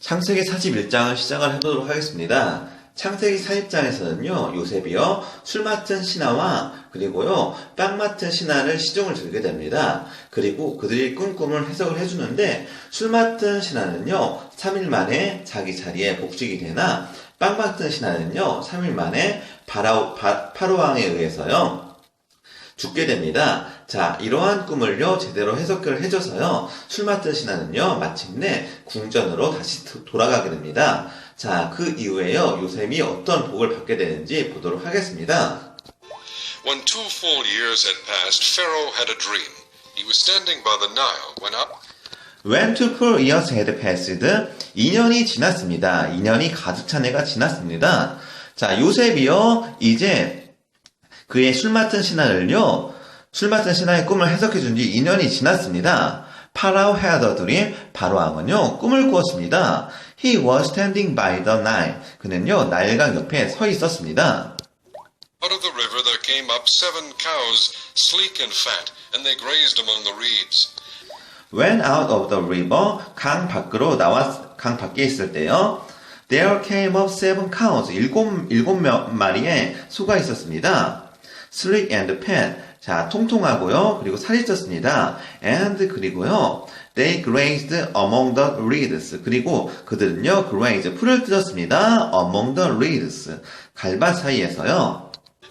창세기 41장을 시작을 해보도록 하겠습니다. 창세기 40장에서는요, 요셉이요, 술 맡은 신하와 그리고요, 빵 맡은 신하를 시종을 들게 됩니다. 그리고 그들이 꾼 꿈을 해석을 해주는데, 술 맡은 신하는요, 3일 만에 자기 자리에 복직이 되나, 빵 맡은 신하는요, 3일 만에 파로왕에 의해서요, 죽게 됩니다. 자, 이러한 꿈을요, 제대로 해석을 해줘서요, 술 맡은 신하는요, 마침내 궁전으로 다시 돌아가게 됩니다. 자, 그 이후에요, 요셉이 어떤 복을 받게 되는지 보도록 하겠습니다. When 2 full years had passed, Pharaoh had a dream. He was standing by the Nile when up. When 2 full years had passed, 2년이 지났습니다. 2년이 가득 찬 해가 지났습니다. 자, 요셉이요, 이제 그의 술 맡은 신하를요, 술 맡은 신하의 꿈을 해석해 준 지 2년이 지났습니다. 파라오 had a dream, 바로왕은요, 꿈을 꾸었습니다. He was standing by the Nile. 그는요, 나일강 옆에 서 있었습니다. Out of the river there came up 7 cows, sleek and fat, and they grazed among the reeds. When out of the river, 강 밖에 있을 때요, there came up 7 cows, 일곱 마리의 소가 있었습니다. sleek and fat, 자, 통통하고요, 그리고 살이 쪘습니다. and, 그리고요, they grazed among the reeds, 그리고 그들은요, graze, 풀을 뜯었습니다. among the reeds, 갈밭 사이에서요.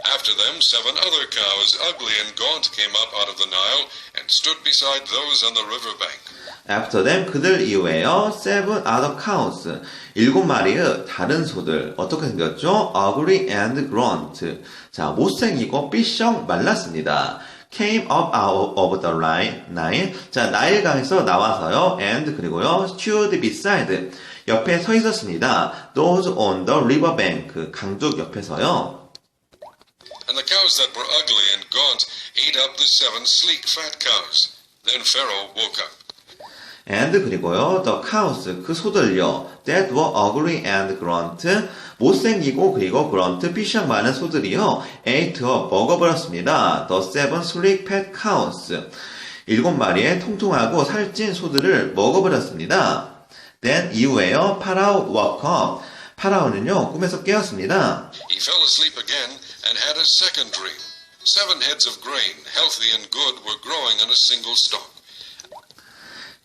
After them 7 other cows, ugly and gaunt, came up out of the Nile and stood beside those on the river bank. After them, 그들 이후에요, 7 other cows, 7마리의 다른 소들, 어떻게 생겼죠? ugly and gaunt, 자, 못생기고 삐쩍 말랐습니다. came up out of the Nile, 자, 나일강에서 나와서요, and, 그리고요, stood beside, 옆에 서 있었습니다. those on the river bank, 강둑 옆에서요. And the cows that were ugly and gaunt ate up the 7 sleek fat cows. Then Pharaoh woke up. and 그리고요, the cows, 그 소들요, that were ugly and gaunt, 못생기고 그리고 grunt, 삐샥 많은 소들이요, ate up, 먹어버렸습니다. the 7 sleek fat cows, 7마리의 통통하고 살찐 소들을 먹어버렸습니다. then 이후에요, 파라오 woke up, 파라오는요, 꿈에서 깨었습니다. He fell asleep again and had a second dream. 7 heads of grain, healthy and good, were growing on a single stalk.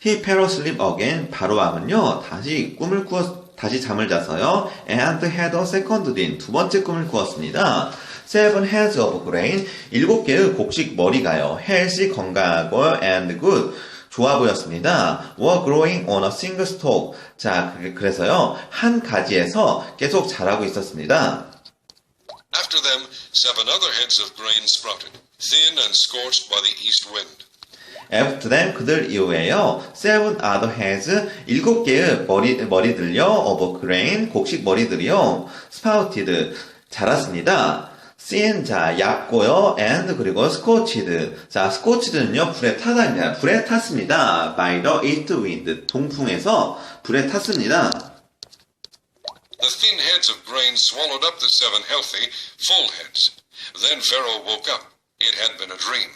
He fell asleep again. 바로왕은요, 다시 잠을 자서요, and had a second dream, 두 번째 꿈을 꾸었습니다. 7 heads of grain, 7개의 곡식 머리가요, healthy, 건강하고, and good, 좋아 보였습니다. were growing on a single stalk. 자, 그래서요, 한 가지에서 계속 자라고 있었습니다. After them 7 other heads of grain sprouted, thin and scorched by the east wind. After them, 그들 이후에요, 7 other heads, 7개의 머리들요, of grain, 곡식 머리들이요, sprouted, 자랐습니다. thin, 자, 얇고요, and, 그리고 scorched, 자, scorched는요, 불에 타다입니다. 불에 탔습니다. by the east wind, 동풍에서 불에 탔습니다. The thin heads of grain swallowed up the 7 healthy, full heads. Then Pharaoh woke up. It had been a dream.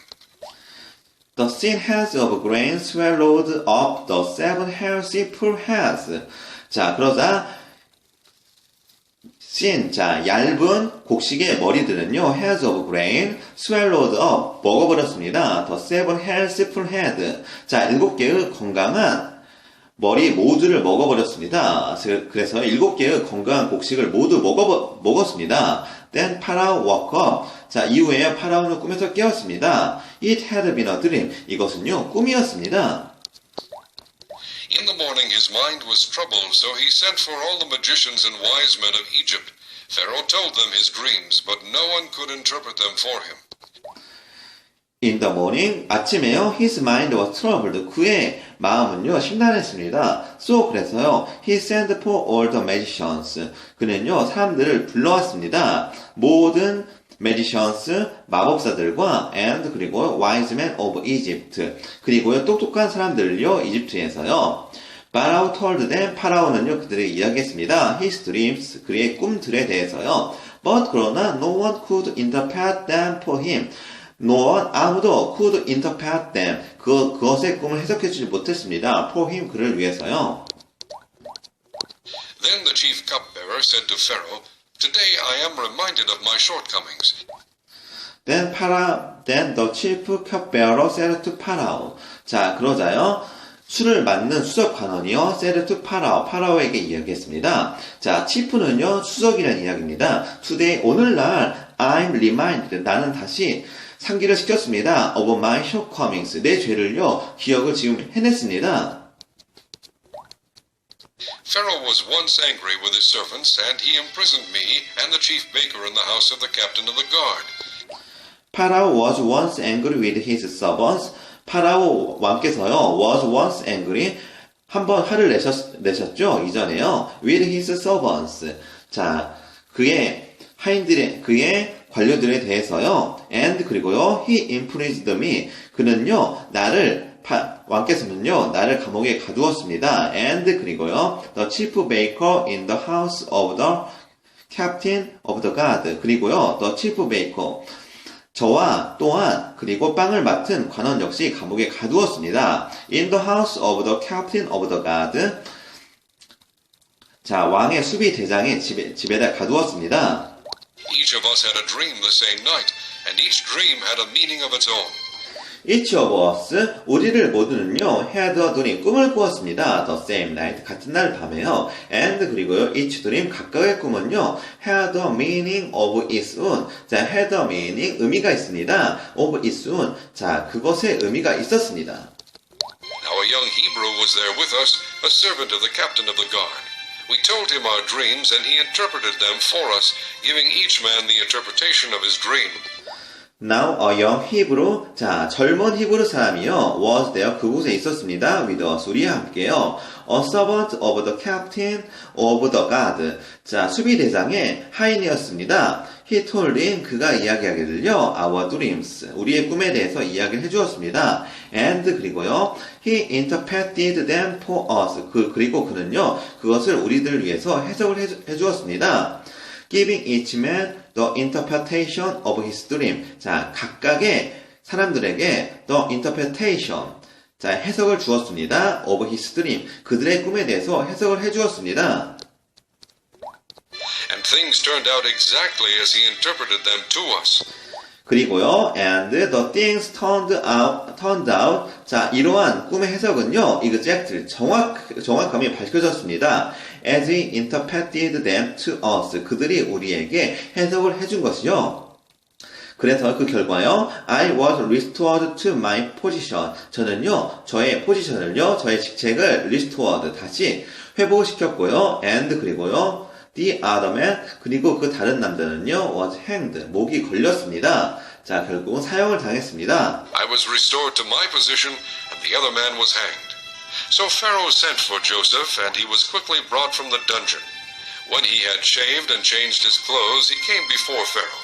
The thin heads of grain swallowed up the 7 healthy full heads. 자, 그러자 thin, 자, 얇은 곡식의 머리들은요, heads of grain swallowed up, 먹어버렸습니다. The 7 healthy full head. 자, 7개의 건강한 머리 모두를 먹어버렸습니다. 그래서 7개의 건강한 곡식을 모두 먹었습니다. Then Pharaoh woke up. 자, 이후에 파라오는 꿈에서 깨었습니다. It had been a dream. 이것은요, 꿈이었습니다. In the morning his mind was troubled, so he sent for all the magicians and wise men of Egypt. Pharaoh told them his dreams, but no one could interpret them for him. In the morning, 아침에요, his mind was troubled. 그의 마음은요, 심란했습니다. So, 그래서요, he sent for all the magicians. 그는요, 사람들을 불러왔습니다. 모든 magicians, 마법사들과 and, 그리고 wise men of Egypt. 그리고요, 똑똑한 사람들을요, 이집트에서요. Pharaoh told them, 파라오는요, 그들에게 이야기했습니다. His dreams, 그의 꿈들에 대해서요. But 그러나 no one could interpret them for him. No one, 아무도 could interpret them. 그것의 꿈을 해석해주지 못했습니다. For him, 그를 위해서요. Then the chief cupbearer said to Pharaoh, "Today I am reminded of my shortcomings." Then the chief cupbearer said to Pharaoh. 자, 그러자요. 술을 맡는 수석 관원이요. said to Pharaoh. 파라오에게 이야기했습니다. 자, chief는요, 수석이라는 이야기입니다. Today, 오늘날, I'm reminded. 나는 다시 상기를 시켰습니다. of my shortcomings. 내 죄를요, 기억을 지금 해냈습니다. Pharaoh was once angry with his servants, and he imprisoned me and the chief baker in the house of the captain of the guard. Pharaoh was once angry with his servants. 파라오 왕께서요, was once angry. 한번 화를 내셨죠? 이전에요. with his servants. 자, 그의 관료들에 대해서요. and 그리고요, he imprisoned me. 그는요, 왕께서는요, 나를 감옥에 가두었습니다. and 그리고요, the chief baker in the house of the captain of the guard. 그리고요, the chief baker. 저와 또한 그리고 빵을 맡은 관원 역시 감옥에 가두었습니다. In the house of the captain of the guard. 자, 왕의 수비 대장의 집에다 가두었습니다. Each of us had a dream the same night, and each dream had a meaning of its own. Each of us, 우리를 모두는요, had a dream, 꿈을 꾸었습니다. The same night, 같은 날 밤에요. And 그리고요, each dream, 각각의 꿈은요, had a meaning of its own. 자, had a meaning, 의미가 있습니다. of its own. 자, 그것의 의미가 있었습니다. Now a young Hebrew was there with us, a servant of the captain of the guard. We told him our dreams, and he interpreted them for us, giving each man the interpretation of his dream. Now a young Hebrew, 자, 젊은 히브리 사람이요, was there, 그곳에 있었습니다. with us, 우리와 함께요. A servant of the captain of the guard. 자, 수비대장의 하인이었습니다. He told him, 그가 이야기하기를요, our dreams, 우리의 꿈에 대해서 이야기를 해주었습니다. And 그리고요, he interpreted them for us. 그리고 그는요, 그것을 우리들 위해서 해석을 해주었습니다. Giving each man the interpretation of his dream. 자, 각각의 사람들에게 the interpretation. 자, 해석을 주었습니다. of his dream. 그들의 꿈에 대해서 해석을 해주었습니다. And things turned out exactly as he interpreted them to us. 그리고요, and the things turned out. 자, 이러한 꿈의 해석은요, exactly, 정확함이 밝혀졌습니다. As he interpreted them to us. 그들이 우리에게 해석을 해준 것이요. 그래서 그 결과요, I was restored to my position. 저는요, 저의 포지션을요, 저의 직책을 restored, 다시 회복시켰고요, and 그리고요, the other man, 그리고 그 다른 남자는요, was hanged, 목이 걸렸습니다. 자, 결국은 사형을 당했습니다. I was restored to my position, and the other man was hanged. So Pharaoh sent for Joseph, and he was quickly brought from the dungeon. When he had shaved and changed his clothes, he came before Pharaoh.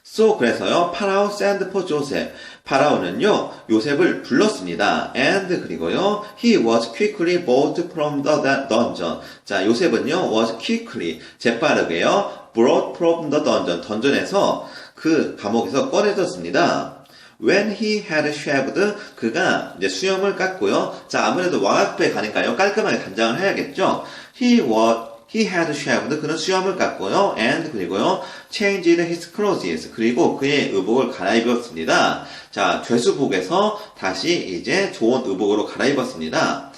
So, 그래서요, 파라오 sent for Joseph. 파라오는요, 요셉을 불렀습니다. And, 그리고요, he was quickly brought from the dungeon. 자, 요셉은요, was quickly, 재빠르게요, brought from the dungeon. 던전에서, 그 감옥에서 꺼내졌습니다. When he had shaved, 그가 이제 수염을 깎고요. 자, 아무래도 왕 앞에 가니까요, 깔끔하게 단장을 해야겠죠. He had shaved, 그는 수염을 깎고요. And 그리고요, changed his clothes, 그리고 그의 의복을 갈아입었습니다. 자, 죄수복에서 다시 이제 좋은 의복으로 갈아입었습니다.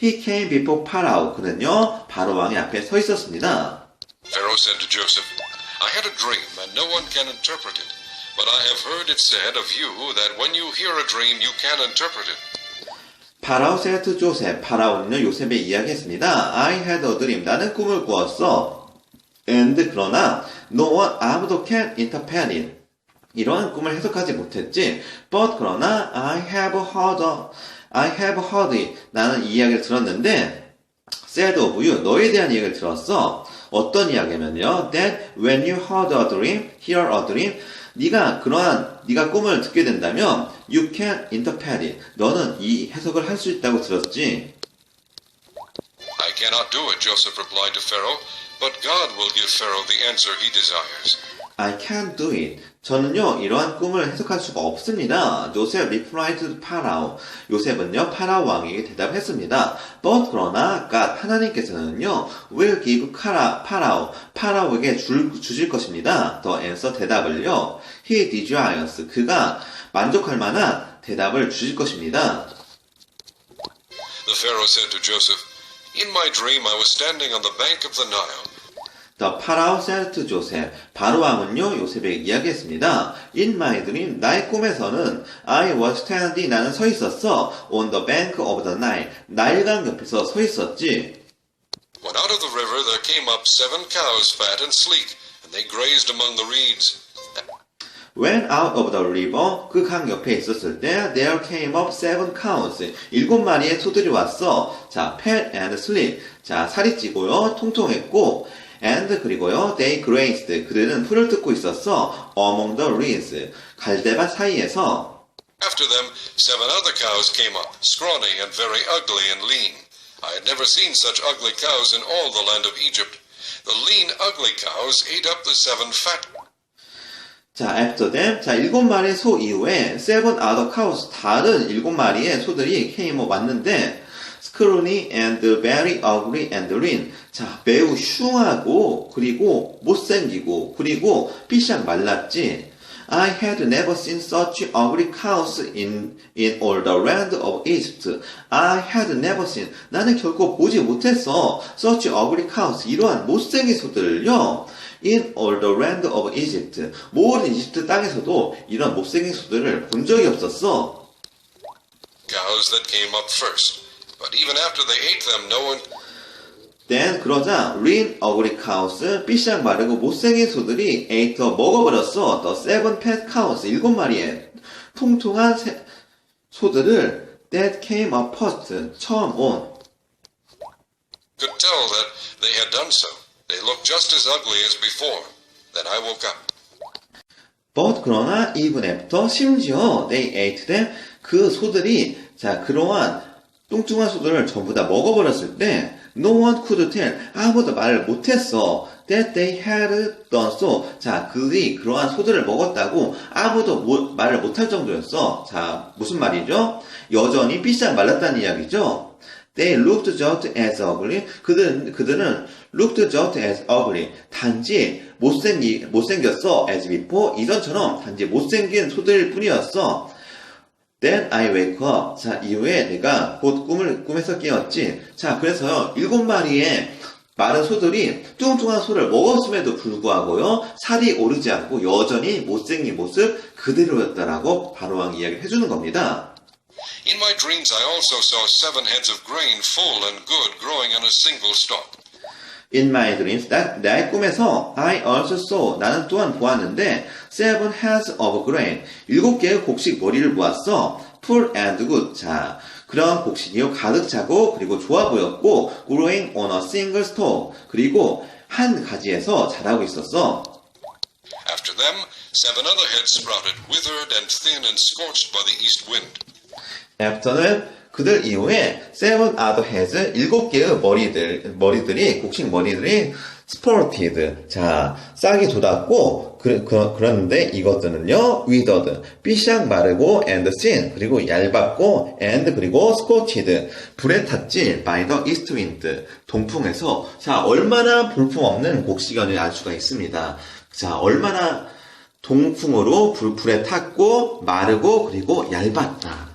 He came before Pharaoh, 그는요, 바로 왕의 앞에 서 있었습니다. Pharaoh said to Joseph, I had a dream, and no one can interpret it. But I have heard it said of you that when you hear a dream, you can interpret it. 파라오 said to Joseph. 파라오는요, 요셉에 이야기했습니다. I had a dream. 나는 꿈을 꾸었어. And 그러나 no one 아무도 can interpret it. 이러한 꿈을 해석하지 못했지. But 그러나 I have heard it. 나는 이 이야기를 들었는데 said of you. 너에 대한 이야기를 들었어. 어떤 이야기냐면요. That when you hear a dream, 네가 꿈을 듣게 된다면 you can interpret it. 너는 이 해석을 할 수 있다고 들었지. I cannot do it, Joseph replied to Pharaoh, but God will give Pharaoh the answer he desires. I can't do it. 저는요, 이러한 꿈을 해석할 수가 없습니다. 요셉 replied to Pharaoh. 요셉은요, 파라오 왕에게 대답했습니다. But 그러나 God 하나님께서는요, will give 파라오에게 주실 것입니다. The answer 대답을요. He desires. 그가 만족할 만한 대답을 주실 것입니다. The Pharaoh said to Joseph, "In my dream I was standing on the bank of the Nile. The Pharaoh said to Joseph. 바로 왕은요, 요셉에게 이야기했습니다. In my dream, 나의 꿈에서는 I was standing, 나는 서 있었어. On the bank of the Nile, 나일강 옆에서 서 있었지. When out of the river there came up 7 cows, fat and sleek, and they grazed among the reeds. When out of the river, 그 강 옆에 있었을 때, there came up 7 cows. 7마리의 소들이 왔어. 자, fat and sleek. 자, 살이 찌고요, 통통했고, and 그리고요, they grazed. 그들은 풀을 뜯고 있었어. Among the reeds. 갈대밭 사이에서. After them 7 other cows came up, scrawny and very ugly and lean. I had never seen such ugly cows in all the land of Egypt. The lean, ugly cows ate up the 7 fat. 자, after them. 자, 7마리의 소 이후에 7 other cows. 다른 7마리의 소들이 came 왔는데, scrawny and very ugly and lean. 자, 매우 흉하고, 그리고 못생기고, 그리고 삐싹 말랐지. I had never seen such ugly cows in all the land of Egypt. I had never seen. 나는 결코 보지 못했어. Such ugly cows. 이러한 못생긴 소들을요. In all the land of Egypt. 모든 이집트 땅에서도 이런 못생긴 소들을 본 적이 없었어. Cows that came up first. But even after they ate them, no one... Then 그러자 lean ugly cows, 삐싹 마르고 못생긴 소들이 ate 먹어버렸어. The 7 fat cows, 7마리의 통통한 소들을 that came up first, 처음 온. could tell that they had done so. They looked just as ugly as before. Then I woke up. But 그러나 even after, 심지어 they ate them, 그 소들이 자 그러한 뚱뚱한 소들을 전부 다 먹어버렸을 때 no one could tell, 아무도 말을 못했어. That they had done so. 자, 그들이 그러한 소들을 먹었다고 아무도 말을 못할 정도였어. 자, 무슨 말이죠? 여전히 삐싹 말랐다는 이야기죠. They looked just as ugly. 그들은 looked just as ugly. 단지 못생겼어. As before. 이전처럼 단지 못생긴 소들일 뿐이었어. Then I wake up. 자, 이후에 내가 곧 꿈에서 깨었지. 자, 그래서요, 7마리의 마른 소들이 뚱뚱한 소를 먹었음에도 불구하고요, 살이 오르지 않고 여전히 못생긴 모습 그대로였다라고 바로왕 이야기를 해주는 겁니다. In my dreams I also saw 7 heads of grain full and good growing on a single stalk. In my dreams, 나의 꿈에서 I also saw, 나는 또한 보았는데 7 heads of grain, 7개의 곡식 머리를 보았어. full and good. 자, 그런 곡식이요 가득 차고 그리고 좋아 보였고 growing on a single stalk. 그리고 한 가지에서 자라고 있었어. After them 7 other heads sprouted, withered and thin and scorched by the east wind. After는 그들 이후에 7 other heads, 7개의 머리들이, 곡식 머리들이 sprouted. 자, 싹이 돋았고, 그런데 이것들은요, withered. 삐싹 마르고, and thin. 그리고 얇았고, and 그리고 scorched. 불에 탔지, by the east wind. 동풍에서. 자, 얼마나 볼품없는 곡식이었는지 알 수가 있습니다. 자, 얼마나 동풍으로 불에 탔고, 마르고, 그리고 얇았다.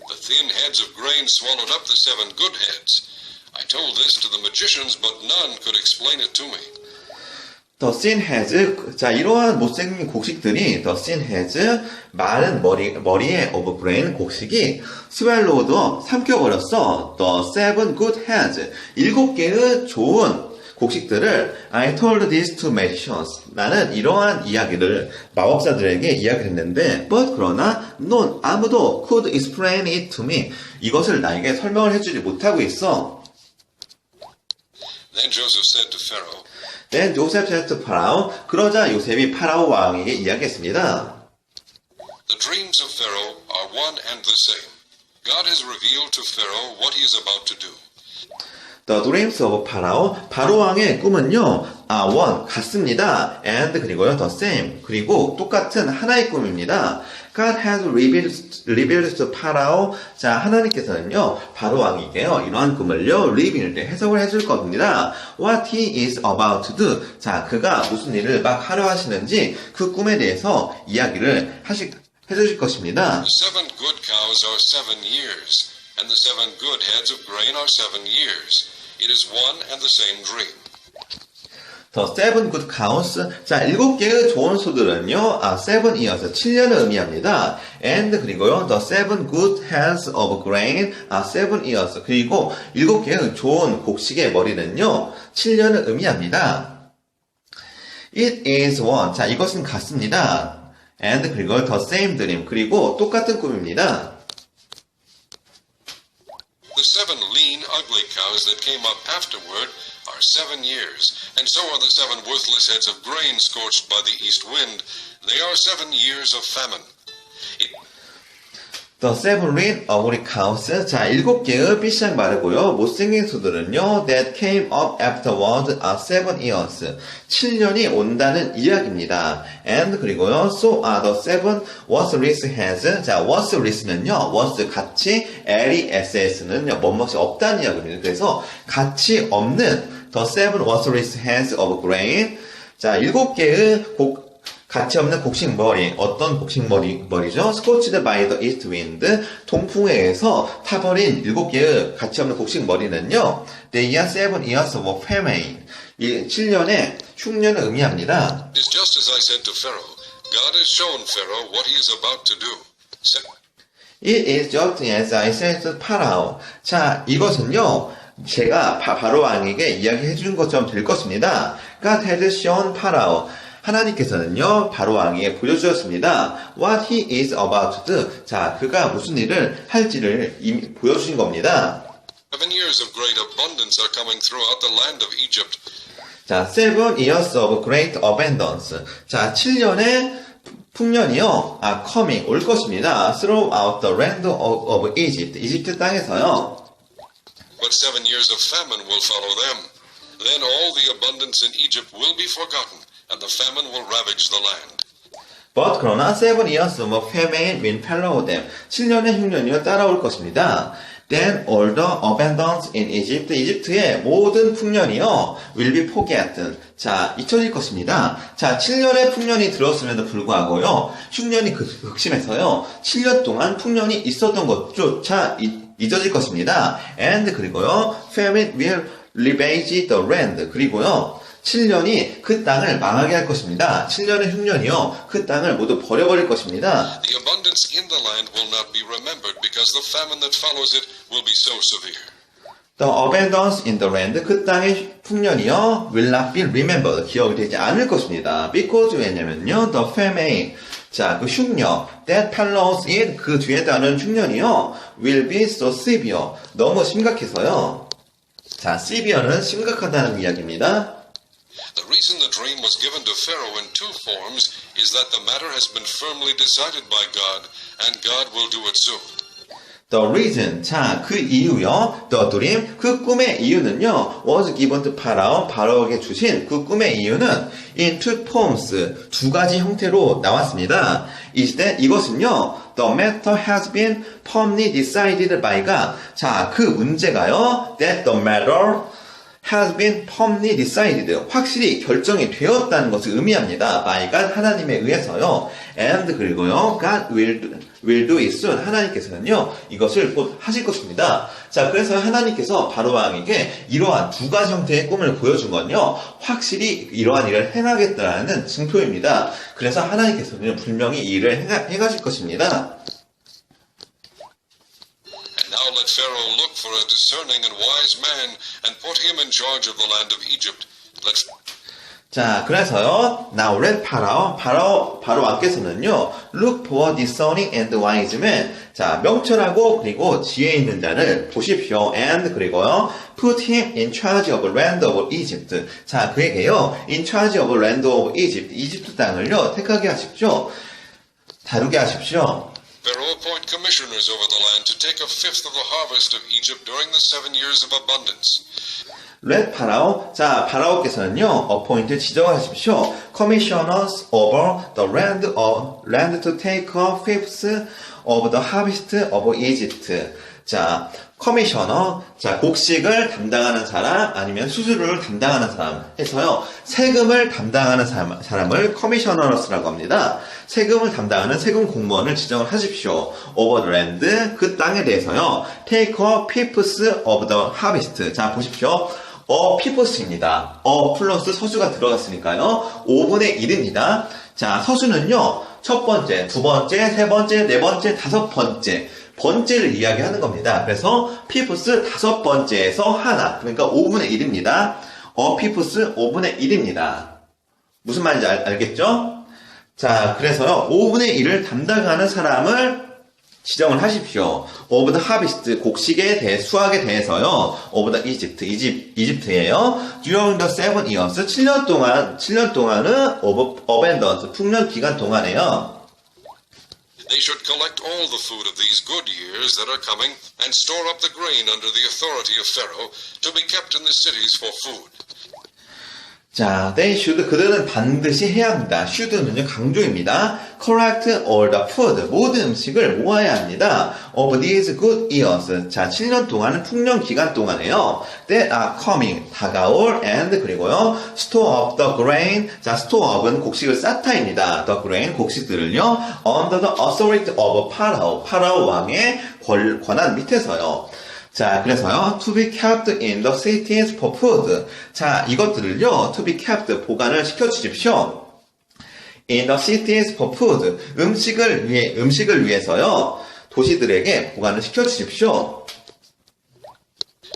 The thin heads of grain swallowed up the 7 good heads. I told this to the magicians, but none could explain it to me. The thin heads, 자, 이러한 못생긴 곡식들이, the thin heads, 마른 머리에 of grain, 곡식이 swallowed, 삼켜버렸어. The 7 good heads, 7개의 좋은 곡식들을 I told this to magicians. 나는 이러한 이야기를 마법사들에게 이야기를 했는데 but 그러나 none, 아무도 could explain it to me. 이것을 나에게 설명을 해주지 못하고 있어. Then Joseph said to Pharaoh, Then Joseph said to Pharaoh. 그러자 요셉이 파라오 왕에게 이야기했습니다. The dreams of Pharaoh are one and the same. God has revealed to Pharaoh what he is about to do. The dreams of Pharaoh. 바로 왕의 꿈은요, one, 같습니다. and 그리고요, the same. 그리고 똑같은 하나의 꿈입니다. God has revealed to Pharaoh. 자, 하나님께서는요, 바로 왕에게요, 이러한 꿈을요, reveal, 해석을 해줄 겁니다. What he is about to do. 자, 그가 무슨 일을 막 하려 하시는지 그 꿈에 대해서 이야기를 해주실 것입니다. The 7 good cows are 7 years, and the 7 good heads of grain are 7 years. It is one and the same dream. The 7 good cows. 자, 7개의 좋은 소들은요, 7 years, 7년을 의미합니다. And 그리고요, the 7 good heads of grain, 7 years. 그리고 7개의 좋은 곡식의 머리는요, 7년을 의미합니다. It is one. 자, 이것은 같습니다. And 그리고 the same dream. 그리고 똑같은 꿈입니다. The 7 lean, ugly cows that came up afterward are 7 years, and so are the 7 worthless heads of grain scorched by the east wind. They are 7 years of famine. The 7 lean, ugly cows. 자, 7개의 삐싹 마르고요, 못생긴 소들은요, that came up afterward are 7 years. 7년이 온다는 이야기입니다. And 그리고요, so are the 7 worthless heads. 자, worthless는요, worth 같이, less는요, 뭐뭇이 없다는 이야기입니다. 그래서 가치 없는 the 7 worthless heads of grain. 자, 7개의 가치 없는 곡식머리. 어떤 곡식머리죠? Scorched by the east wind. 동풍에 의해서 타버린 7개의 가치 없는 곡식머리는요, They are 7 years of famine. 7년의 흉년을 의미합니다. It is just as I said to Pharaoh. God has shown Pharaoh what he is about to do. It is just as I said to Pharaoh. 자, 이것은요, 제가 바로 왕에게 이야기해 준 것처럼 될 것입니다. God has shown Pharaoh. 하나님께서는요, 바로 왕에게 보여주셨습니다. What he is about to do. 자, 그가 무슨 일을 할지를 이미 보여주신 겁니다. 7 years of great abundance are coming throughout the land of Egypt. 자, 7 years of great abundance. 자, 7년의 풍년이요, coming, 올 것입니다. Throughout the land of Egypt. 이집트 땅에서요. But 7 years of famine will follow them. Then all the abundance in Egypt will be forgotten, and the famine will ravage the land. But 그러나 7 years of famine will follow them. 7년의 흉년이요 따라올 것입니다. Then all the abundance in Egypt. 이집트의 모든 풍년이요 will be forgotten. 자, 잊혀질 것입니다. 자, 7년의 풍년이 들었음에도 불구하고요, 흉년이 극심해서요, 7년 동안 풍년이 있었던 것조차 잊어질 것입니다. And 그리고요, famine will ravage the land. 그리고요, 7년이 그 땅을 망하게 할 것입니다. 7년의 흉년이요, 그 땅을 모두 버려버릴 것입니다. The abundance in the land will not be remembered because the famine that follows it will be so severe. The abundance in the land, 그 땅의 풍년이요, will not be remembered, 기억이 되지 않을 것입니다. Because 왜냐면요, the famine, 자, 그 흉년, that follows it, 그 뒤에 따른 흉년이요, will be so severe, 너무 심각해서요. 자, severe는 심각하다는 이야기입니다. The reason the dream was given to Pharaoh in 2 forms is that the matter has been firmly decided by God, and God will do it soon. The reason, 자, 그 이유요, the dream, 그 꿈의 이유는요, was given to Pharaoh, 바로에게 주신 그 꿈의 이유는 in 2 forms, 2가지 형태로 나왔습니다. is that, 이것은요, the matter has been firmly decided by God. 자, 그 문제가요, that the matter has been firmly decided. 확실히 결정이 되었다는 것을 의미합니다. by God, 하나님에 의해서요. and 그리고요, God will do it soon. 하나님께서는요, 이것을 곧 하실 것입니다. 자, 그래서 하나님께서 바로 왕에게 이러한 2가지 형태의 꿈을 보여준 건요, 확실히 이러한 일을 행하겠다는 증표입니다. 그래서 하나님께서는 분명히 이 일을 행하실 것입니다. Now let Pharaoh look for a discerning and wise man and put him in charge of the land of Egypt. 자, 그래서요, now let 바로 왕께서는요, look for discerning and wise man. 자, 명철하고 그리고 지혜 있는 자를 보십시오. and 그리고요, put him in charge of the land of Egypt. 자, 그에게요, in charge of the land of Egypt. 이집트 땅을요, 택하게 하십시오. 다루게 하십시오. Pharaoh appoint commissioners over the land to take a fifth of the harvest of Egypt during the 7 years of abundance. Let 파라오. 자, 파라오께서는요, appoint 지정하십시오. Commissioners over the land to take a fifth of the harvest of Egypt. 자, 커미셔너, 자, 곡식을 담당하는 사람, 아니면 수수료를 담당하는 사람 해서요, 세금을 담당하는 사람을 커미셔너스라고 합니다. 세금을 담당하는 세금 공무원을 지정을 하십시오. over the land, 그 땅에 대해서요, take a fifth of the harvest. 자, 보십시오. fifth입니다. 플러스 서수가 들어갔으니까요, 5분의 1입니다. 자, 서수는요, 첫 번째, 두 번째, 세 번째, 네 번째, 다섯 번째를 이야기하는 겁니다. 그래서 fifth 다섯 번째에서 하나, 그러니까 5분의 1입니다. fifth 5분의 1입니다. 무슨 말인지 알겠죠? 자, 그래서요, 5분의 1을 담당하는 사람을 지정을 하십시오. of the harvest, 곡식에 대해, 수확에 대해서요, of the Egypt, 이집트예요. during the 7 years, 7년 동안은 of abundance, 풍년 기간 동안에요. They should collect all the food of these good years that are coming and store up the grain under the authority of Pharaoh to be kept in the cities for food. 자, they should, 그들은 반드시 해야 합니다. should는요, 강조입니다. collect all the food, 모든 음식을 모아야 합니다. of these good years. 자, 7년 동안은 풍년 기간 동안에요. that are coming, 다가올, and, 그리고요, store up the grain. 자, store up은 곡식을 쌓다입니다. the grain, 곡식들을요, under the authority of Pharaoh, 파라오 왕의 권한 밑에서요. 자, 그래서요, to be kept in the cities for food. 자, 이것들을요, to be kept, 보관을 시켜주십시오. in the cities for food. 음식을 위해서요, 도시들에게 보관을 시켜주십시오.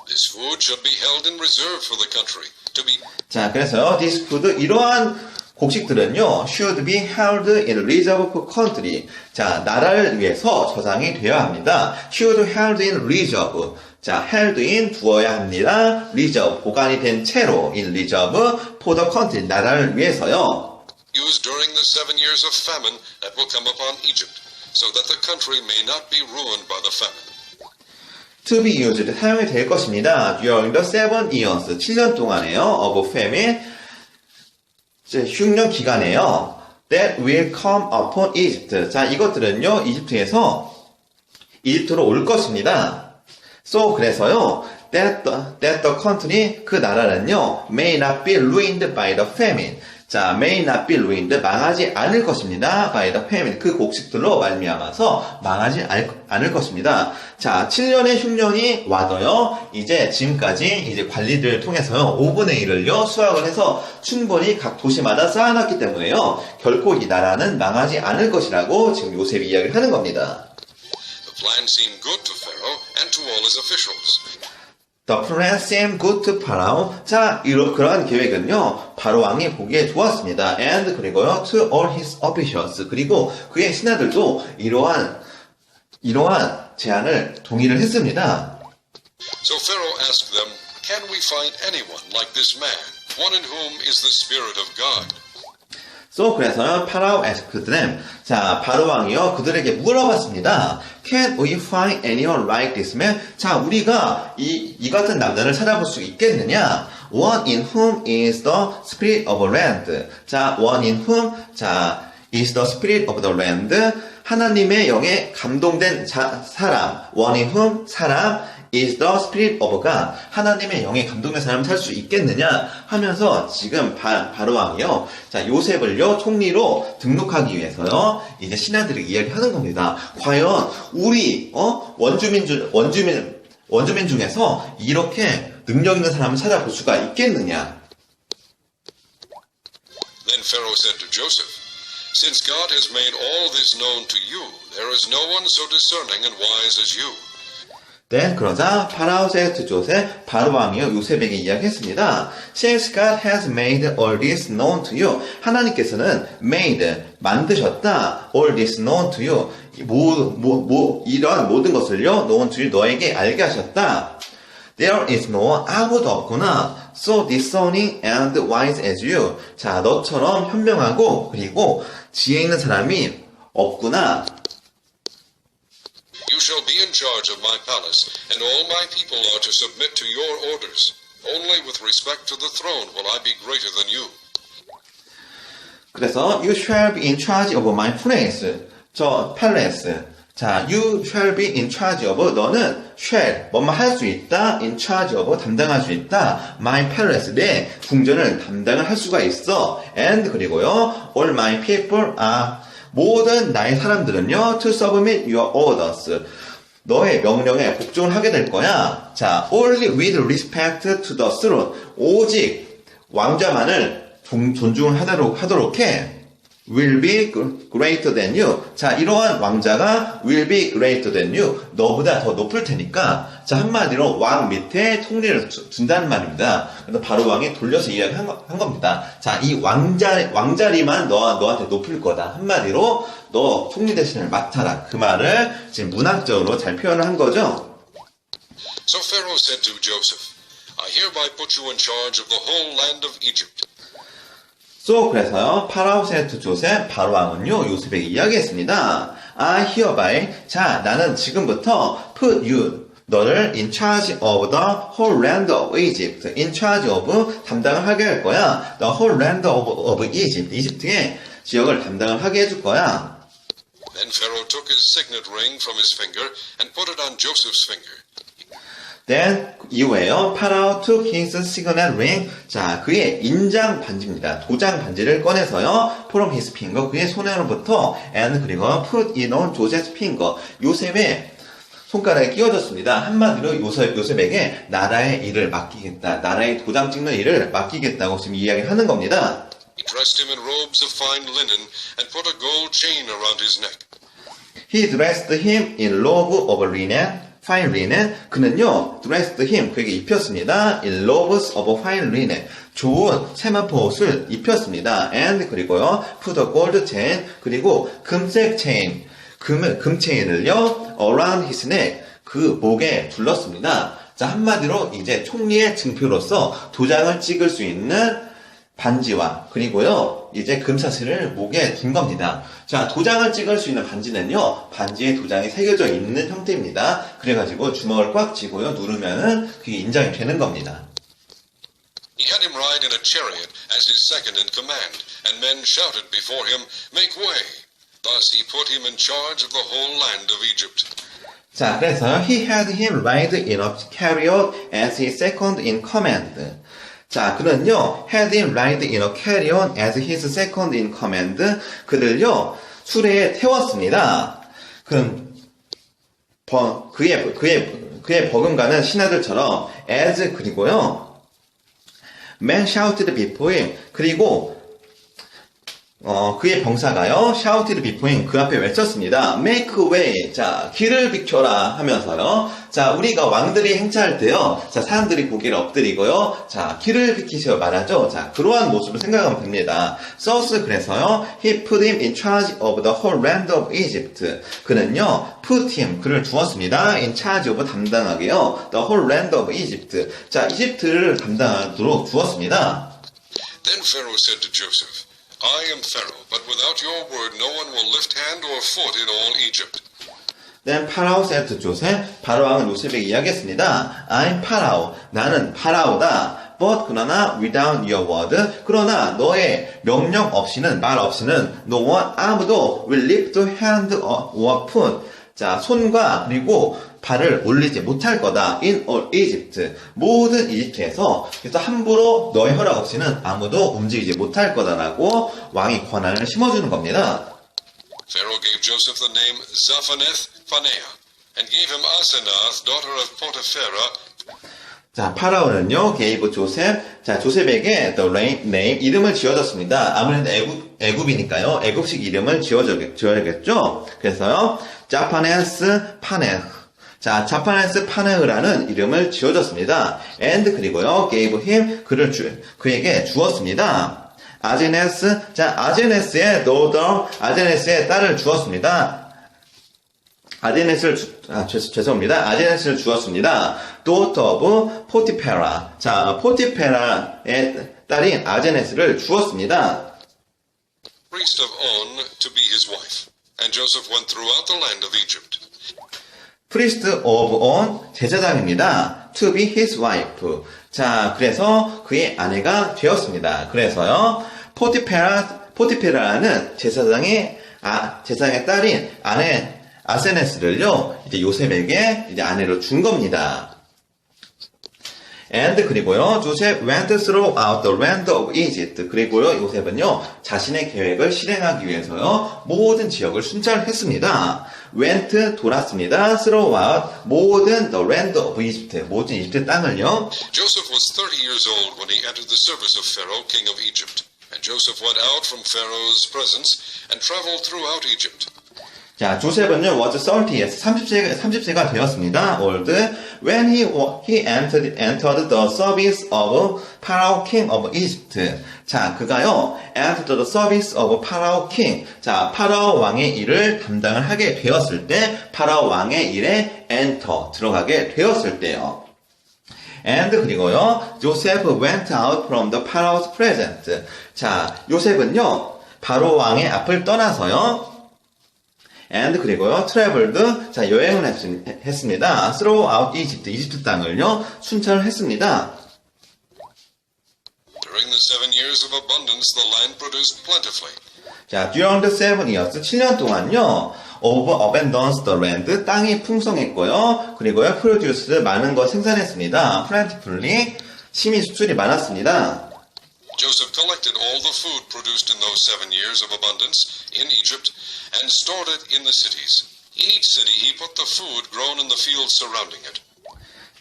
This food should be held in reserve for the country, to be. 자, 그래서요, this food, 이러한 곡식들은요, should be held in reserve for country. 자, 나라를 위해서 저장이 되어야 합니다. should held in reserve. 자, held in 두어야 합니다. reserve, 보관이 된 채로 in reserve for the country, 나라를 위해서요. Used during the 7 years of famine that will come upon Egypt, so that the country may not be ruined by the famine. to be used, 사용이 될 것입니다. during the 7 years, 7년 동안에요. of famine, 흉년 기간에요. that will come upon Egypt. 자, 이것들은요, 이집트로 올 것입니다. so, 그래서요, that the country, 그 나라는요, may not be ruined by the famine. 자, may not be ruined, 망하지 않을 것입니다. by the famine, 그 곡식들로 말미암아서 망하지 않을 것입니다. 자, 7년의 흉년이 와도요, 지금까지 관리를 통해서요, 5분의 1을요, 수확을 해서 충분히 각 도시마다 쌓아놨기 때문에요, 결코 이 나라는 망하지 않을 것이라고 지금 요셉이 이야기를 하는 겁니다. The plan seemed good to Pharaoh and to all his officials. The plan seemed good to Pharaoh. 자, 그러한 계획은요, 바로 왕이 보기에 좋았습니다. And, 그리고요, to all his officials. 그리고 그의 신하들도 이러한 제안을 동의를 했습니다. So Pharaoh asked them, "Can we find anyone like this man, one in whom is the Spirit of God?" So, 그래서요, 파라오 asked them. 자, 바로 왕이요, 그들에게 물어봤습니다. Can we find anyone like this man? 자, 우리가 이 같은 남자를 찾아볼 수 있겠느냐? One in whom is the spirit of land. 자, one in whom, 자, is the spirit of the land. 하나님의 영에 감동된 사람. One in whom, 사람. is the spirit of God. 하나님의 영에 감동된 사람을 찾을 수 있겠느냐 하면서 지금 바로 왕이요. 자, 요셉을요, 총리로 등록하기 위해서요, 이제 신하들에게 이야기하는 겁니다. 과연 우리 원주민 중에서 이렇게 능력 있는 사람을 찾아볼 수가 있겠느냐? Then Pharaoh said to Joseph, "Since God has made all this known to you, there is no one so discerning and wise as you." 네, 그러자 파라오 said to Joseph, 바로 왕이요, 요셉에게 이야기했습니다. Since God has made all this known to you, 하나님께서는 made, 만드셨다, all this known to you, 이러한 모든 것을요, known to you, 너에게 알게 하셨다. There is no one, 아무도 없구나, so discerning and wise as you. 자, 너처럼 현명하고 그리고 지혜 있는 사람이 없구나. You shall be in charge of my palace, and all my people are to submit to your orders. Only with respect to the throne will I be greater than you. 그래서 you shall be in charge of my place. 저 palace. 자, you shall be in charge of 너는 shall 뭐뭐 할 수 있다. in charge of 담당할 수 있다. my palace 내 궁전을 담당을 할 수가 있어. and 그리고요 all my people are 모든 나의 사람들은요 to submit your orders 너의 명령에 복종을 하게 될 거야. 자, only with respect to the throne 오직 왕자만을 존중을 하도록 해. will be greater than you. 자, 이러한 왕자가 will be greater than you. 너보다 더 높을 테니까. 자, 한마디로 왕 밑에 통리를 준다는 말입니다. 그래서 바로 왕이 돌려서 이야기한 겁니다. 자, 이 왕자리만 너한테 높을 거다. 한마디로 너 총리 대신을 맡아라. 그 말을 지금 문학적으로 잘 표현을 한 거죠. So Pharaoh said to Joseph, I hereby put you in charge of the whole land of Egypt. So 그래서요 파라오 세트 조셉 바로 왕은요 요셉에게 이야기했습니다. I hereby 자 나는 지금부터 put you 너를 in charge of the whole land of Egypt in charge of 담당을 하게 할 거야. The whole land of Egypt 이집트의 지역을 담당을 하게 해줄 거야. Then Pharaoh took his signet ring from his finger and put it on Joseph's finger. Then 이후에요 파라오 took his signet ring 자 그의 인장 반지입니다. 도장 반지를 꺼내서요 from his finger 그의 손으로부터 and 그리고 put it on Joseph's finger 요셉의 손가락에 끼워줬습니다. 한마디로 요셉에게 나라의 일을 맡기겠다. 나라의 도장 찍는 일을 맡기겠다고 지금 이야기하는 겁니다. He dressed him in robes of fine linen and put a gold chain around his neck. He dressed him in robe of linen, fine linen. 그는요, dressed him, 그에게 입혔습니다. in robes of fine linen. 좋은 세마포 옷을 입혔습니다. and 그리고요, put a gold chain, 그리고 금색 체인, 금 체인을요, around his neck, 그 목에 둘렀습니다. 자, 한마디로 이제 총리의 증표로서 도장을 찍을 수 있는 반지와 그리고요 이제 금사슬을 목에 둔 겁니다. 자 도장을 찍을 수 있는 반지는요 반지에 도장이 새겨져 있는 형태입니다. 그래가지고 주먹을 꽉 쥐고요 누르면은 그게 인장이 되는 겁니다. He had him ride in a chariot as his second in command, and men shouted before him, "Make way!" Thus he put him in charge of the whole land of Egypt. 자 그래서 he had him ride in a chariot as his second in command. 자, 그는요, had him ride in a chariot as his second in command. 그들요, 수레에 태웠습니다. 그의 버금가는 신하들처럼 as 그리고요, men shouted before him. 그리고 그의 병사가요, shouted before him, 그 앞에 외쳤습니다. make way. 자, 길을 비켜라 하면서요. 자, 우리가 왕들이 행차할 때요. 자, 사람들이 고개를 엎드리고요. 자, 길을 비키세요 말하죠. 자, 그러한 모습을 생각하면 됩니다. Thus, 그래서요. He put him in charge of the whole land of Egypt. 그는요, put him, 그를 두었습니다. in charge of 담당하게요. The whole land of Egypt. 자, 이집트를 담당하도록 두었습니다. Then Pharaoh said to Joseph, I am Pharaoh, but without your word no one will lift hand or foot in all Egypt. Then Pharaoh said to Joseph, 바로왕은 요셉에게 이야기했습니다. I'm Pharaoh, 나는 파라오다. But 그러나 without your word, 그러나 너의 명령 없이는 말 없이는 no one 아무도 will lift hand or foot. 자 손과 그리고 발을 올리지 못할 거다. In all Egypt. 모든 이집트에서 그래서 함부로 너의 허락 없이는 아무도 움직이지 못할 거다라고 왕이 권한을 심어주는 겁니다. Pharaoh gave Joseph the name Zaphaneth-Phaneah and gave him Asenath, daughter of Potipharah. 자, 파라오는요, gave 조셉, 자, 조셉에게 the name, 이름을 지어줬습니다. 아무래도 애굽이니까요, 애굽식 이름을 지어야겠죠? 그래서요, 자파네스 파네흐. 자, 자파네스 파네흐라는 이름을 지어줬습니다. and 그리고요, gave him, 그에게 주었습니다. 아제네스, 자, 아제네스의 daughter, 아제네스의 딸을 주었습니다. 죄송합니다. 아제네스를 주었습니다. daughter of Potipharah. 자, 포티페라의 딸인 아제네스를 주었습니다. Priest of On to be his wife. And Joseph went throughout the land of Egypt. priest of on 제사장입니다. to be his wife. 자, 그래서 그의 아내가 되었습니다. 그래서요, 포티페라는 제사장의 딸인 아내 아세네스를요, 이제 요셉에게 이제 아내로 준 겁니다. And 그리고요, 조셉 went throughout the land of Egypt. 그리고요, 요셉은요, 자신의 계획을 실행하기 위해서요, 모든 지역을 순찰했습니다. went 돌았습니다. throughout 모든 the land of Egypt. 모든 이집트 땅을요. Joseph was 30 years old when he entered the service of Pharaoh, king of Egypt. And Joseph went out from Pharaoh's presence and traveled throughout Egypt. 자, 조셉은요, was 30, 30세가 되었습니다. old. When he entered the service of Pharaoh, king of Egypt. 자, 그가요, entered the service of Pharaoh, king. 자, 파라오 왕의 일을 담당을 하게 되었을 때, 파라오 왕의 일에 enter, 들어가게 되었을 때요. And 그리고요, Joseph went out from the Pharaoh's presence. 자, 요셉은요, 바로 왕의 앞을 떠나서요, and 그리고요, traveled, 자, 여행을 했습니다. throughout Egypt, 이집트 땅을요, 순찰을 했습니다. During the 7 years of abundance, the land produced plentifully. 자, during the 7 years, 7년 동안요, of abundance, the land, 땅이 풍성했고요, 그리고요, produced, 많은 것 생산했습니다. plentifully, 심히 수출이 많았습니다. Joseph collected all the food produced in those 7 years of abundance in Egypt and stored it in the cities. In each city he put the food grown in the fields surrounding it.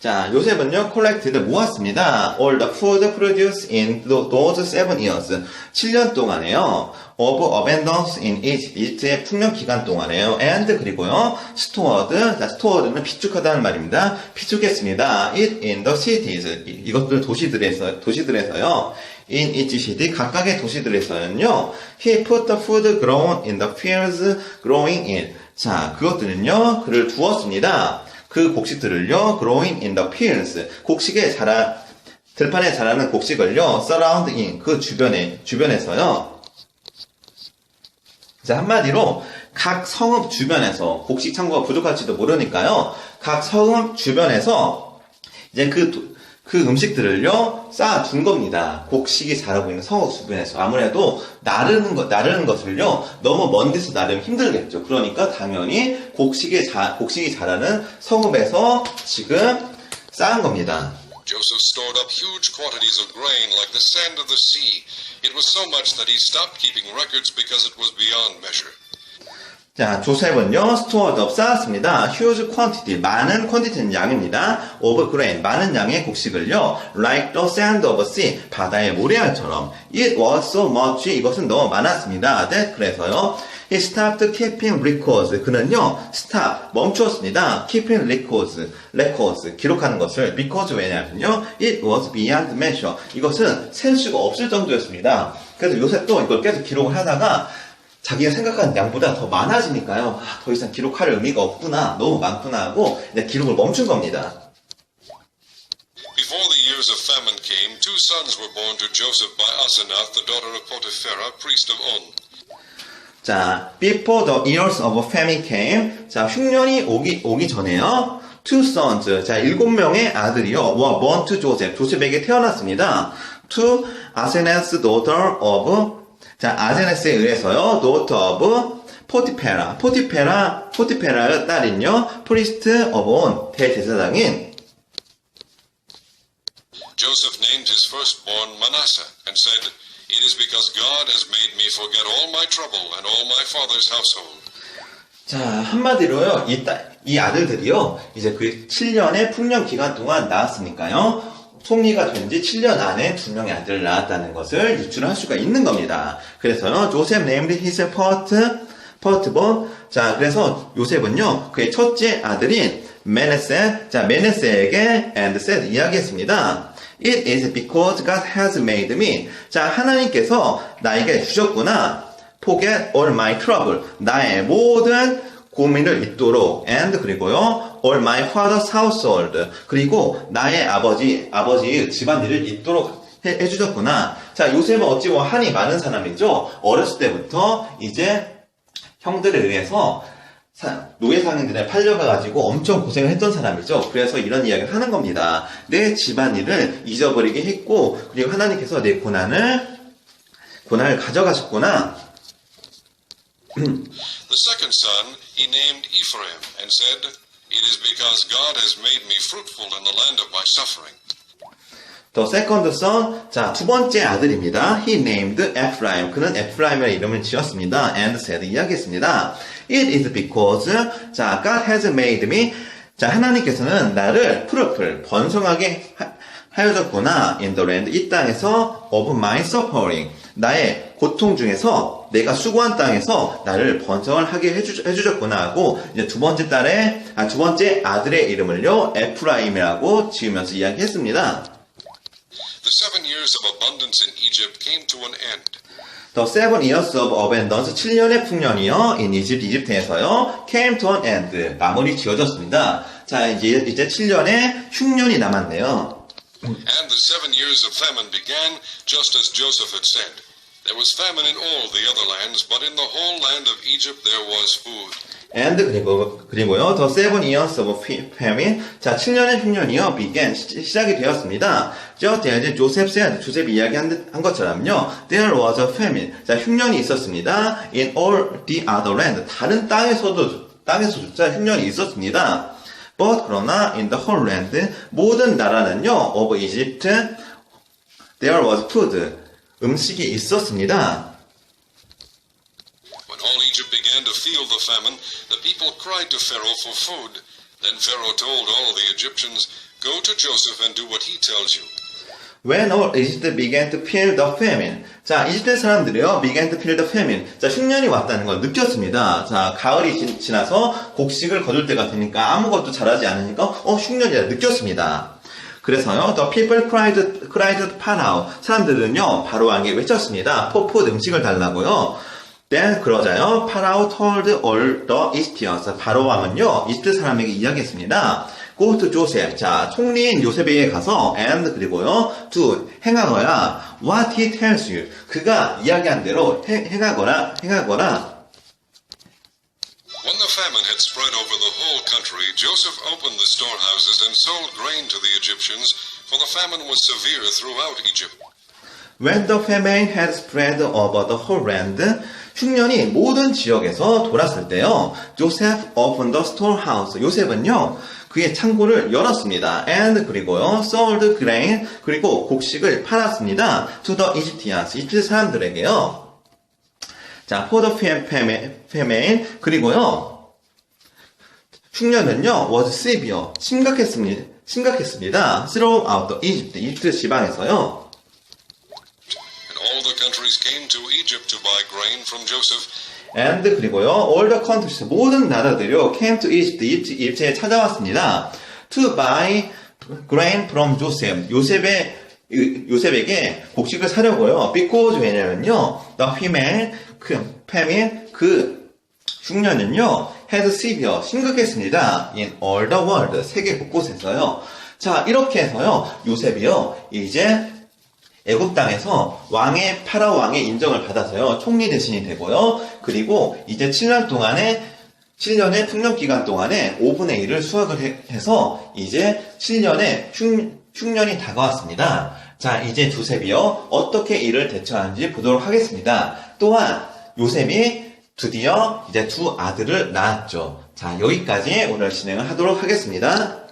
자, 요셉은요, collected, 모았습니다. all the food produced in those 7 years. 7년 동안에요, of abundance in Egypt, 이집트의 풍년 기간 동안에요. and 그리고요, stored, 자, stored는 비축하다는 말입니다. 비축했습니다. it in the cities. 이것들 도시들에서요. in each city, 각각의 도시들에서는요, he put the food grown in the fields growing in. 자, 그것들은요, 그를 두었습니다. 그 곡식들을요, growing in the fields, 들판에 자라는 곡식을요, surround in, 그 주변에서요. 자, 한마디로, 각 성읍 주변에서, 곡식 창고가 부족할지도 모르니까요, 각 성읍 주변에서, 이제 그 음식들을요, 쌓아둔 겁니다. 곡식이 자라고 있는 성읍 주변에서. 아무래도 나르는 것을요, 너무 먼 데서 나르면 힘들겠죠. 그러니까 당연히 곡식이 자라는 성읍에서 지금 쌓은 겁니다. Joseph stored up huge quantities of grain like the sand of the sea. It was so much that he stopped keeping records because it was beyond measure. 자, 조셉은요, stored up, 쌓았습니다. huge quantity, 많은 quantity는 양입니다. of grain, 많은 양의 곡식을요, like the sand of the sea, 바다의 모래알처럼. It was so much, 이것은 너무 많았습니다. 그래서요, he stopped keeping records. 그는요, stop, 멈추었습니다. keeping records, 기록하는 것을. because 왜냐면요, it was beyond measure. 이것은 셀 수가 없을 정도였습니다. 그래서 요셉도 이걸 계속 기록을 하다가 자기가 생각하는 양보다 더 많아지니까요. 더 이상 기록할 의미가 없구나, 너무 많구나 하고 기록을 멈춘 겁니다. Before the years of famine came, 2 sons were born to Joseph by Asenath, the daughter of Potiphera, priest of On. 자, before the years of famine came, 자, 흉년이 오기 전에요. 2 sons, 자, 7명의 아들이요. were born to Joseph, 조셉에게 태어났습니다. to Asenath's daughter of, 자, 아세네스에 의해서요, daughter of 포티페라의 딸인요, priest of On, 대제사장인 Joseph named his firstborn Manasseh and said, "It is because God has made me forget all my trouble and all my father's household." 자, 한마디로요, 이 아들들이요, 이제 그 7년의 풍년 기간 동안 낳았으니까요, 총리가 된 지 7년 안에 2명의 아들을 낳았다는 것을 유출할 수가 있는 겁니다. 그래서요, 조셉 named his firstborn. 자, 그래서 요셉은요, 그의 첫째 아들인 메네세에게 and said, 이야기했습니다. It is because God has made me. 자, 하나님께서 나에게 주셨구나. Forget all my trouble. 나의 모든 고민을 잊도록, and 그리고요, all my father's household, 그리고 나의 아버지의 집안일을 잊도록 해주셨구나. 자, 요셉은 어찌 보면 한이 많은 사람이죠. 어렸을 때부터 이제 형들에 의해서 노예 상인들에 팔려가가지고 엄청 고생을 했던 사람이죠. 그래서 이런 이야기를 하는 겁니다. 내 집안일을 잊어버리게 했고, 그리고 하나님께서 내 고난을 가져가셨구나. The second son he named Ephraim and said, It is because God has made me fruitful in the land of my suffering. The second son, 자, 두 번째 아들입니다. He named Ephraim. 그는 에프라임이라는 이름을 지었습니다. And said, 이야기했습니다. It is because, 자, God has made me, 자, 하나님께서는 나를 fruitful, 번성하게 하여졌구나. In the land, 이 땅에서 of my suffering. 나의 고통 중에서 내가 수고한 땅에서 나를 번성을 하게 해주셨구나 하고 이제 두 번째 아들의 이름을요 에프라임이라고 지으면서 이야기했습니다. The 7 years of abundance in Egypt came to an end. The 7 years of abundance 7년의 풍년이요 in Egypt 이집트에서요 came to an end 마무리 지어졌습니다. 자 이제 7년의 흉년이 남았네요. And the 7 years of famine began just as Joseph had said. There was famine in all the other lands, but in the whole land of Egypt there was food. And 그리고요, the 7 years of famine. 자, 7년의 흉년이요, began, 시작이 되었습니다. Just as Joseph said, 조셉이 이야기한 것처럼요, there was a famine. 자, 흉년이 있었습니다. In all the other land. 다른 땅에서조차 흉년이 있었습니다. But 그러나 in the whole land, 모든 나라는요, of Egypt, there was food. 음식이 있었습니다. When all Egypt began to feel the famine, the people cried to Pharaoh for food. Then Pharaoh told all the Egyptians, Go to Joseph and do what he tells you. When all Egypt began to feel the famine. 자, 이집트 사람들이요, began to feel the famine. 자, 흉년이 왔다는 걸 느꼈습니다. 자, 가을이 지나서 곡식을 거둘 때가 되니까 아무것도 자라지 않으니까, 흉년이라 느꼈습니다. 그래서요, the people cried to Pharaoh. 사람들은요, 바로왕에게 외쳤습니다. for food, 음식을 달라고요. Then, 그러자요, Pharaoh told all the Egyptians. 바로왕은요, 이집트 사람에게 이야기했습니다. Go to Joseph. 자, 총리인 요셉에게 가서, and, 그리고요, do, 행하거라. What he tells you. 그가 이야기한 대로 행하거라. When the famine had spread over the whole country, Joseph opened the storehouses and sold grain to the Egyptians, for the famine was severe throughout Egypt. When the famine had spread over the whole land, 흉년이 모든 지역에서 돌았을 때요, Joseph opened the storehouse. 요셉은요, 그의 창고를 열었습니다. And 그리고요, sold grain, 그리고 곡식을 팔았습니다. To the Egyptians, 이집트 사람들에게요. 자, for the famine, 그리고요, 흉년은요, was severe, 심각했습니다. throughout the Egypt, 이집트 지방에서요. And all the countries came to Egypt to buy grain from Joseph. And 그리고요, all the countries, 모든 나라들이요, came to Egypt, 이집트에 찾아왔습니다. To buy grain from Joseph, 요셉에게 곡식을 사려고요. Because 왜냐면요, the famine, 그 흉년은요, had severe, 심각했습니다. In all the world, 세계 곳곳에서요. 자, 이렇게 해서요, 요셉이요, 이제 애굽 땅에서 파라오 왕의 인정을 받아서요, 총리 대신이 되고요. 그리고 이제 7년의 풍년 기간 동안에 5분의 1을 수확을 해서 이제 7년의 흉년이 다가왔습니다. 자, 이제 조셉이요, 어떻게 이를 대처하는지 보도록 하겠습니다. 또한 요셉이 드디어 이제 두 아들을 낳았죠. 자, 여기까지 오늘 진행을 하도록 하겠습니다.